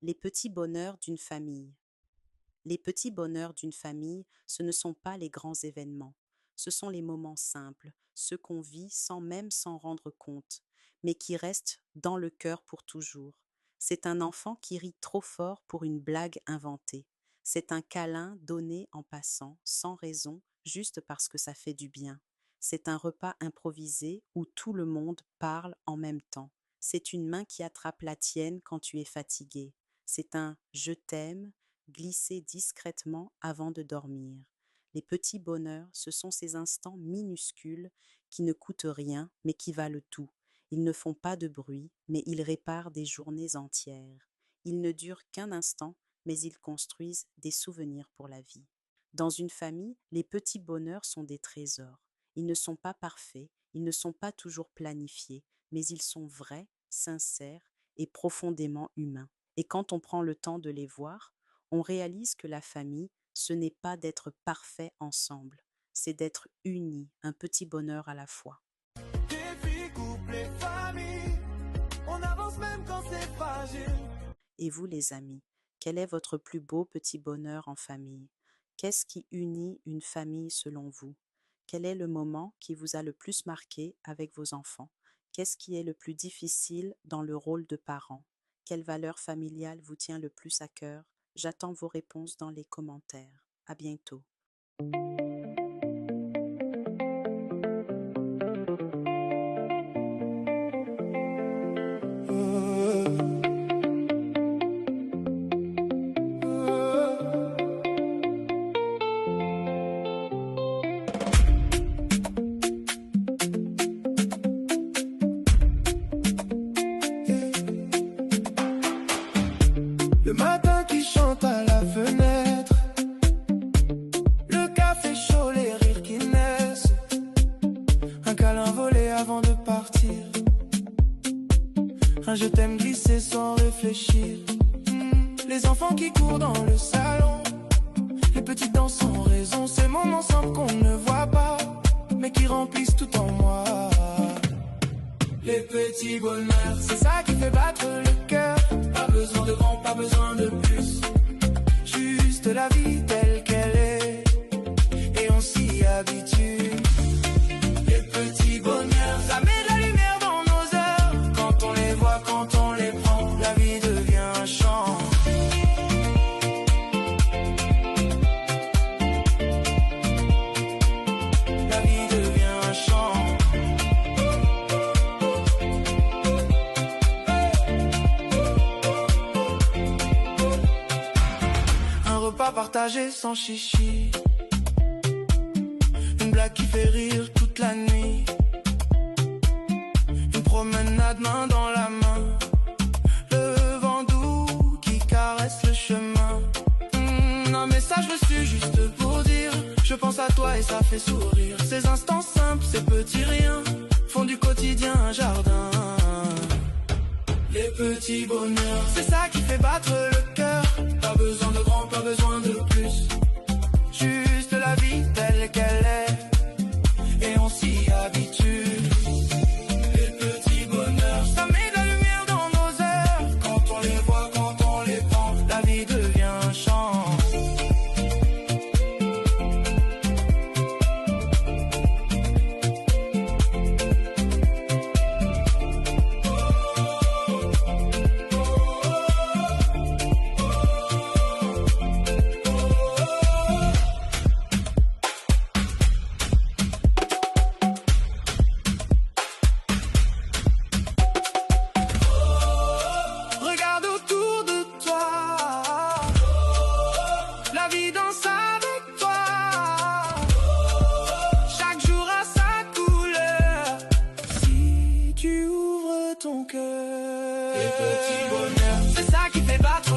Les petits bonheurs d'une famille. Les petits bonheurs d'une famille, ce ne sont pas les grands événements. Ce sont les moments simples, ceux qu'on vit sans même s'en rendre compte, mais qui restent dans le cœur pour toujours. C'est un enfant qui rit trop fort pour une blague inventée. C'est un câlin donné en passant, sans raison, juste parce que ça fait du bien. C'est un repas improvisé où tout le monde parle en même temps. C'est une main qui attrape la tienne quand tu es fatigué. C'est un je t'aime glissé discrètement avant de dormir. Les petits bonheurs, ce sont ces instants minuscules qui ne coûtent rien mais qui valent tout. Ils ne font pas de bruit, mais ils réparent des journées entières. Ils ne durent qu'un instant, mais ils construisent des souvenirs pour la vie. Dans une famille, les petits bonheurs sont des trésors. Ils ne sont pas parfaits, ils ne sont pas toujours planifiés, mais ils sont vrais, sincères et profondément humains. Et quand on prend le temps de les voir, on réalise que la famille, ce n'est pas d'être parfait ensemble, c'est d'être unis, un petit bonheur à la fois. Défi, couple et famille, on avance même quand c'est fragile. Et vous, les amis, quel est votre plus beau petit bonheur en famille? Qu'est-ce qui unit une famille selon vous? Quel est le moment qui vous a le plus marqué avec vos enfants? Qu'est-ce qui est le plus difficile dans le rôle de parent? Quelle valeur familiale vous tient le plus à cœur? J'attends vos réponses dans les commentaires. À bientôt. Le matin qui chante à la fenêtre, le café chaud, les rires qui naissent, un câlin volé avant de partir, un je t'aime glissé sans réfléchir. Les enfants qui courent dans le salon, les petites danses sans raison, ces moments simples qu'on ne voit pas, mais qui remplissent tout en moi. Les petits bonheurs, c'est ça qui fait battre le cœur. Pas besoin de grand, pas besoin de plus. Juste la vie telle qu'elle est, et on s'y habitue. Les petits bonheurs, ça met de la lumière dans nos heures. Quand on les voit, quand on les prend, la vie devient un chant. La vie devient un chant. Pas partagé sans chichi, une blague qui fait rire toute la nuit, une promenade main dans la main, le vent doux qui caresse le chemin. Un message reçu juste pour dire je pense à toi et ça fait sourire. Ces instants simples, ces petits riens font du quotidien un jardin. Les petits bonheurs, c'est ça qui fait battre le cœur. Pas besoin de grand, pas besoin de plus. Juste la vie telle qu'elle est, et on s'y habitue. Les petits bonheurs, ça met de la lumière dans nos heures. Quand on les voit, quand on les prend, la vie devient un chant. Regarde autour de toi, la vie danse avec toi. Chaque jour a sa couleur, si tu ouvres ton cœur. Les petits bonheurs, c'est ça qui fait battre